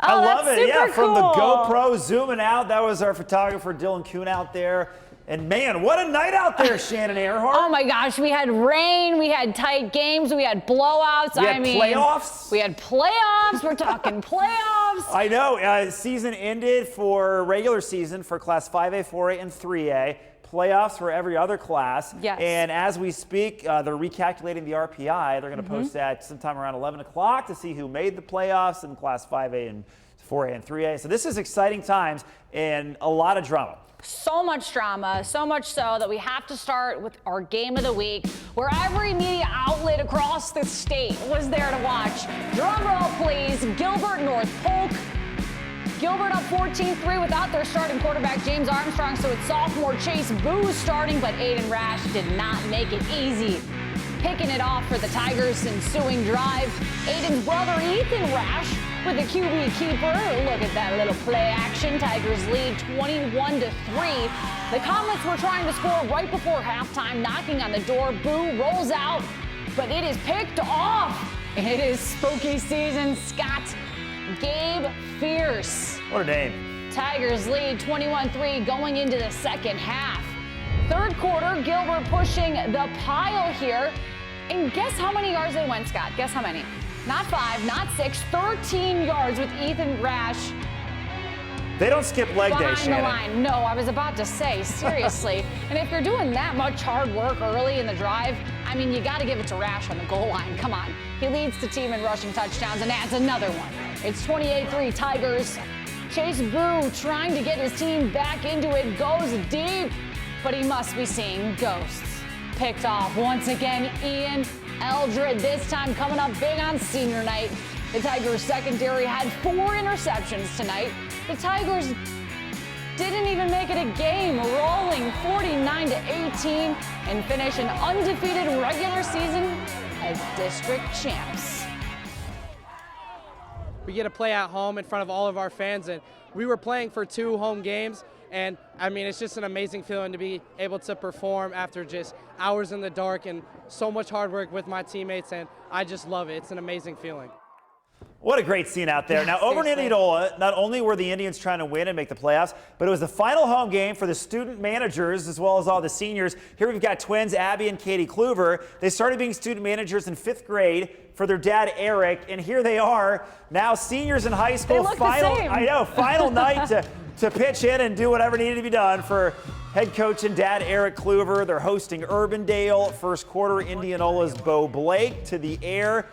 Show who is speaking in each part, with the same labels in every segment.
Speaker 1: I love it. Yeah, from the
Speaker 2: cool.
Speaker 1: GoPro zooming out. That was our photographer Dylan Kuhn out there. And man, what a night out there, Shannon Earhart.
Speaker 2: Oh my gosh, we had rain, we had tight games, we had blowouts.
Speaker 1: We had playoffs.
Speaker 2: We had playoffs. We're talking playoffs.
Speaker 1: I know. Season ended for regular season for Class 5A, 4A, and 3A. Playoffs for every other class.
Speaker 2: Yes.
Speaker 1: And as we speak, they're recalculating the RPI. They're going to post that sometime around 11 o'clock to see who made the playoffs in Class 5A and 4A and 3A. So this is exciting times and a lot of drama.
Speaker 2: So much drama, so much so that we have to start with our game of the week, where every media outlet across the state was there to watch. Drum roll, please. Gilbert North Polk. Gilbert up 14-3 without their starting quarterback, James Armstrong, so it's sophomore Chase Boo starting, but Aiden Rash did not make it easy. Picking it off for the Tigers' ensuing drive. Aiden's brother, Ethan Rash, with the QB keeper. Look at that little play action. Tigers lead 21-3. The Comets were trying to score right before halftime, knocking on the door. Boo rolls out, but it is picked off. It is spooky season. Scott Gabe Fierce.
Speaker 1: What a name.
Speaker 2: Tigers lead 21-3 going into the second half. Third quarter, Gilbert pushing the pile here. And guess how many yards they went, Scott? Guess how many? Not 5, not 6, 13 yards with Ethan Rash.
Speaker 1: They don't skip leg day, Shannon.
Speaker 2: Behind the line. No, I was about to say, seriously. And if you're doing that much hard work early in the drive, I mean, you got to give it to Rash on the goal line. Come on. He leads the team in rushing touchdowns and adds another one. It's 28-3 Tigers. Chase Boo trying to get his team back into it, goes deep, but he must be seeing ghosts. Picked off once again, Ian Eldred, this time coming up big on senior night. The Tigers secondary had 4 interceptions tonight. The Tigers didn't even make it a game, rolling 49-18 and finish an undefeated regular season as district champs.
Speaker 3: We get to play at home in front of all of our fans, and we were playing for 2 home games. And I mean, it's just an amazing feeling to be able to perform after just hours in the dark and so much hard work with my teammates, and I just love it. It's an amazing feeling.
Speaker 1: What a great scene out there. Now, over in Indianola, not only were the Indians trying to win and make the playoffs, but it was the final home game for the student managers as well as all the seniors. Here we've got twins Abby and Katie Kluver. They started being student managers in 5th grade for their dad, Eric, and here they are, now seniors in high school.
Speaker 2: They look the same.
Speaker 1: I know, final night to pitch in and do whatever needed to be done for head coach and dad, Eric Kluver. They're hosting Urbandale. First quarter, Indianola's Bo Blake to the air.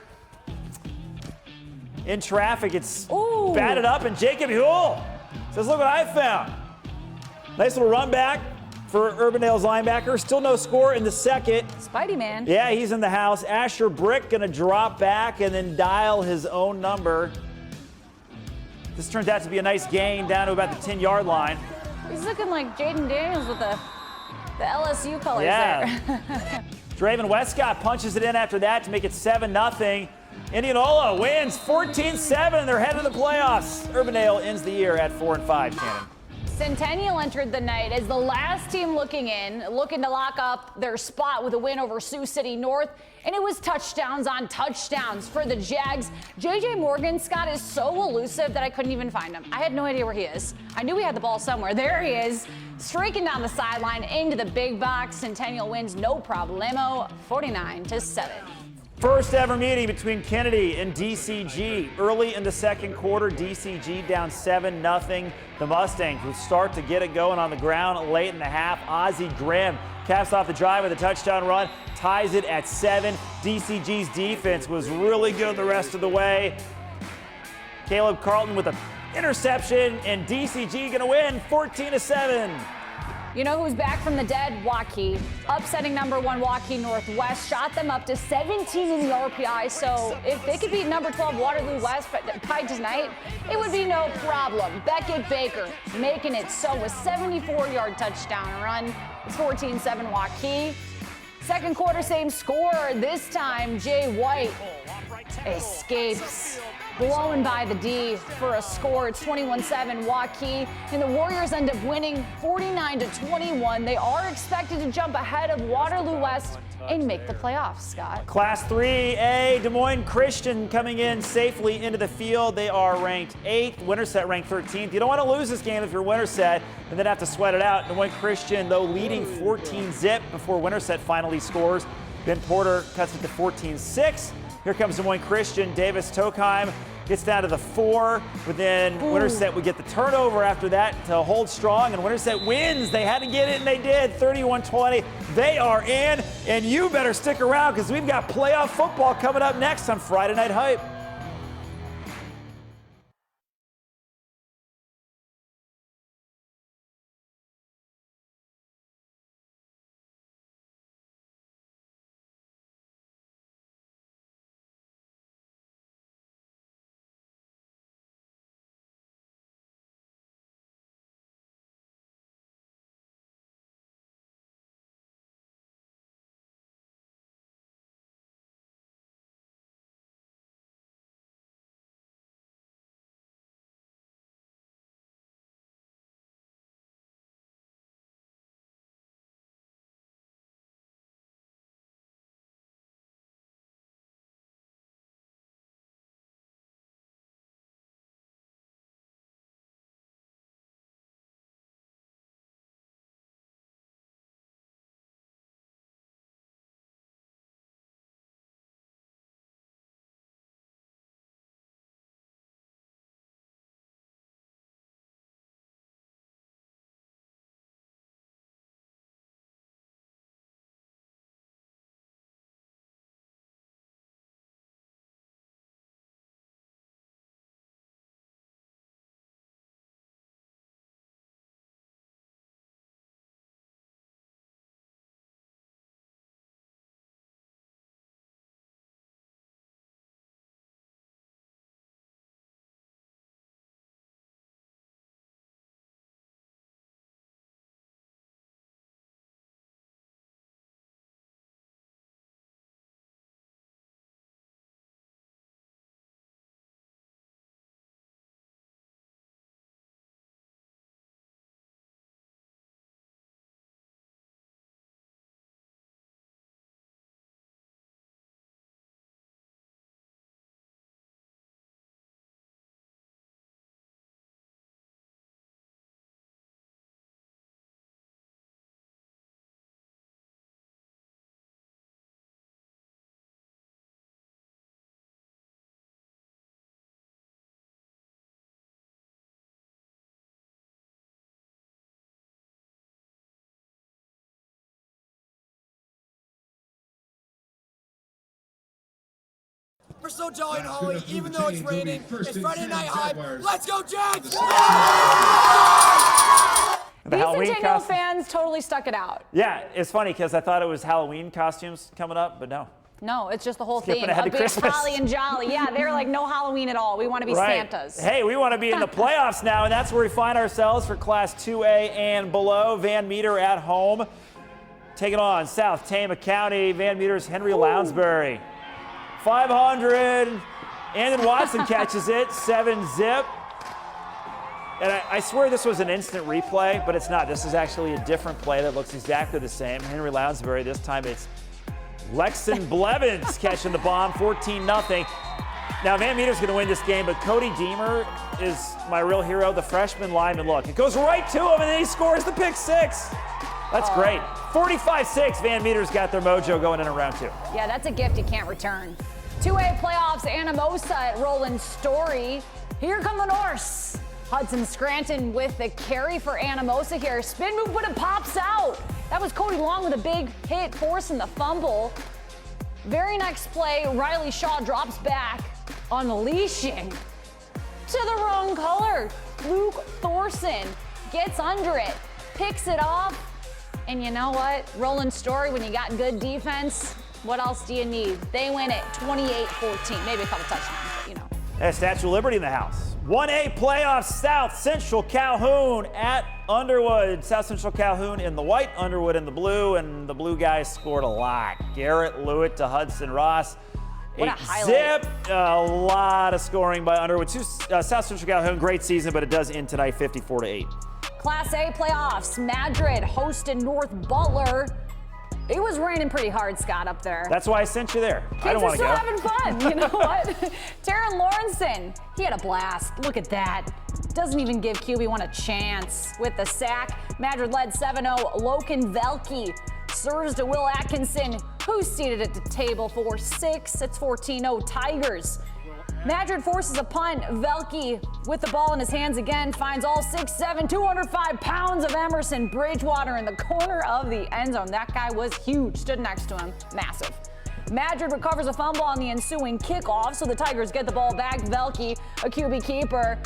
Speaker 1: In traffic, it's batted up, and Jacob Huell says, look what I found. Nice little run back for Urbandale's linebacker. Still no score in the second.
Speaker 2: Spidey man.
Speaker 1: Yeah, he's in the house. Asher Brick going to drop back and then dial his own number. This turns out to be a nice gain down to about the 10-yard line.
Speaker 2: He's looking like Jaden Daniels with the LSU colors there.
Speaker 1: Draven Westcott punches it in after that to make it 7-0. Indianola wins 14-7. They're headed to the playoffs. Urbandale ends the year at 4-5, Shannon.
Speaker 2: Centennial entered the night as the last team looking to lock up their spot with a win over Sioux City North. And it was touchdowns on touchdowns for the Jags. J.J. Morgan, Scott, is so elusive that I couldn't even find him. I had no idea where he is. I knew he had the ball somewhere. There he is, streaking down the sideline into the big box. Centennial wins no problemo, 49-7.
Speaker 1: First ever meeting between Kennedy and DCG. Early in the second quarter, DCG down 7-0. The Mustangs would start to get it going on the ground late in the half. Ozzie Grimm caps off the drive with a touchdown run, ties it at 7. DCG's defense was really good the rest of the way. Caleb Carlton with an interception, and DCG going to win 14-7.
Speaker 2: You know who's back from the dead? Waukee. Upsetting number 1 Waukee Northwest, shot them up to 17 in the RPI. So if they could beat number 12 Waterloo West by tonight, it would be no problem. Beckett Baker making it so, a 74-yard touchdown run. It's 14-7 Waukee. Second quarter, same score. This time, Jay White escapes, blown by the D for a score. It's 21-7 Waukee, and the Warriors end up winning 49-21. They are expected to jump ahead of Waterloo West and make the playoffs, Scott.
Speaker 1: Class 3A, Des Moines Christian coming in safely into the field. They are ranked 8th, Winterset ranked 13th. You don't want to lose this game if you're Winterset and then have to sweat it out. Des Moines Christian, though, leading 14-zip before Winterset finally scores. Ben Porter cuts it to 14-6. Here comes Des Moines Christian. Davis Tokheim gets down to the 4, but then Winterset would get the turnover after that to hold strong, and Winterset wins. They had to get it, and they did. 31-20. They are in, and you better stick around because we've got playoff football coming up next on Friday Night Hype.
Speaker 4: We're so jolly and holly, even though it's raining. It's Friday Night Hype. Let's go, Jags!
Speaker 1: The Halloween
Speaker 2: Centennial fans totally stuck it out.
Speaker 1: Yeah, it's funny because I thought it was Halloween costumes coming up, but no.
Speaker 2: No, it's just the whole
Speaker 1: Skipping
Speaker 2: thing.
Speaker 1: ahead to
Speaker 2: Being
Speaker 1: Christmas.
Speaker 2: holly and jolly. Yeah, they're like, no Halloween at all. We want to be Santas.
Speaker 1: Hey, we want to be in the playoffs now, and that's where we find ourselves for Class 2A and below. Van Meter at home, taking on South Tama County. Van Meter's Henry Lounsbury. 500, and then Watson catches it, 7-zip. And I swear this was an instant replay, but it's not. This is actually a different play that looks exactly the same. Henry Lounsbury, this time it's Lexon Blevins catching the bomb, 14-0. Now, Van Meter's going to win this game, but Cody Deemer is my real hero, the freshman lineman. Look, it goes right to him, and then he scores the pick six. That's great. 45-6, Van Meter's got their mojo going in round 2.
Speaker 2: Yeah, that's a gift you can't return. 2A playoffs, Anamosa at Roland Story. Here come the Norse. Hudson Scranton with the carry for Anamosa here. Spin move, but it pops out. That was Cody Long with a big hit, forcing the fumble. Very next play, Riley Shaw drops back, unleashing to the wrong color. Luke Thorson gets under it, picks it off. And you know what? Roland Story, when you got good defense, what else do you need? They win it 28-14, maybe a couple touchdowns, but you know.
Speaker 1: Statue of Liberty in the house. 1A playoffs, South Central Calhoun at Underwood. South Central Calhoun in the white, Underwood in the blue, and the blue guys scored a lot. Garrett Lewitt to Hudson Ross.
Speaker 2: What a highlight.
Speaker 1: Zip. A lot of scoring by Underwood. South Central Calhoun, great season, but it does end tonight 54-8.
Speaker 2: Class A playoffs, Madrid hosting North Butler. It was raining pretty hard, Scott, up there.
Speaker 1: That's why I sent you there. I don't
Speaker 2: Kids
Speaker 1: want
Speaker 2: are
Speaker 1: to
Speaker 2: still
Speaker 1: go.
Speaker 2: having fun. You know what? Taryn Lawrenson, he had a blast. Look at that. Doesn't even give QB1 a chance. With the sack, Madrid led 7-0. Loken Velke serves to Will Atkinson, who's seated at the table for 6. It's 14-0 Tigers. Madrid forces a punt. Velke, with the ball in his hands again, finds all 6'7", 205 pounds of Emerson Bridgewater in the corner of the end zone. That guy was huge. Stood next to him. Massive. Madrid recovers a fumble on the ensuing kickoff, so the Tigers get the ball back. Velke, a QB keeper,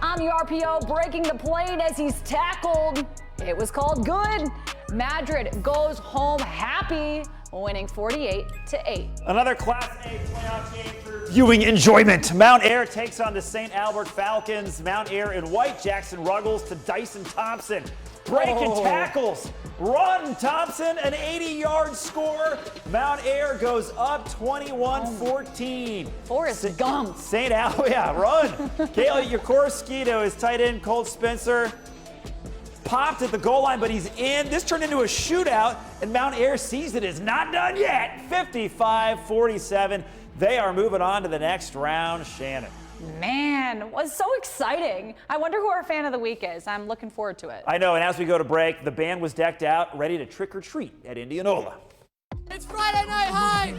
Speaker 2: on the RPO, breaking the plate as he's tackled. It was called good. Madrid goes home happy, winning 48-8.
Speaker 1: Another Class A playoff game for viewing enjoyment. Mount Air takes on the St. Albert Falcons. Mount Air in white. Jackson Ruggles to Dyson Thompson. Breaking tackles. Run Thompson, an 80-yard score. Mount Air goes up 21-14.
Speaker 2: Forrest Gump.
Speaker 1: St. Albert, yeah, run. Kayla Yakorski to his tight end, Colt Spencer. Popped at the goal line, but he's in. This turned into a shootout, and Mount Air sees it is not done yet. 55-47. They are moving on to the next round. Shannon.
Speaker 2: Man, was so exciting. I wonder who our fan of the week is. I'm looking forward to it.
Speaker 1: I know, and as we go to break, the band was decked out, ready to trick or treat at Indianola.
Speaker 4: It's Friday Night High!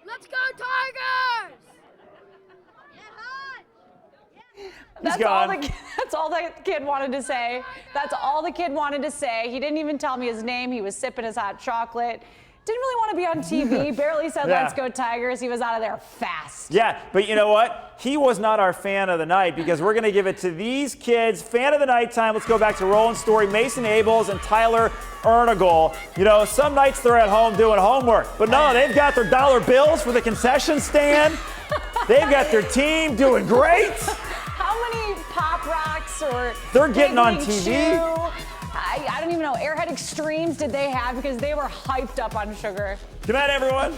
Speaker 5: Let's go Tigers!
Speaker 2: That's
Speaker 1: gone.
Speaker 2: That's all that kid wanted to say. That's all the kid wanted to say. He didn't even tell me his name. He was sipping his hot chocolate. Didn't really want to be on TV. Barely said,
Speaker 1: Yeah.
Speaker 2: let's go Tigers. He was out of there fast.
Speaker 1: Yeah, but you know what? He was not our fan of the night because we're going to give it to these kids. Fan of the night time. Let's go back to Roland's story. Mason Abels and Tyler Ernigal. You know, some nights they're at home doing homework, but no, they've got their dollar bills for the concession stand. They've got their team doing great.
Speaker 2: How many Pop Rocks or
Speaker 1: They're getting
Speaker 2: Big
Speaker 1: on
Speaker 2: League
Speaker 1: TV.
Speaker 2: Chew, I don't even know, Airhead Extremes did they have because they were hyped up on sugar.
Speaker 1: Good night, everyone.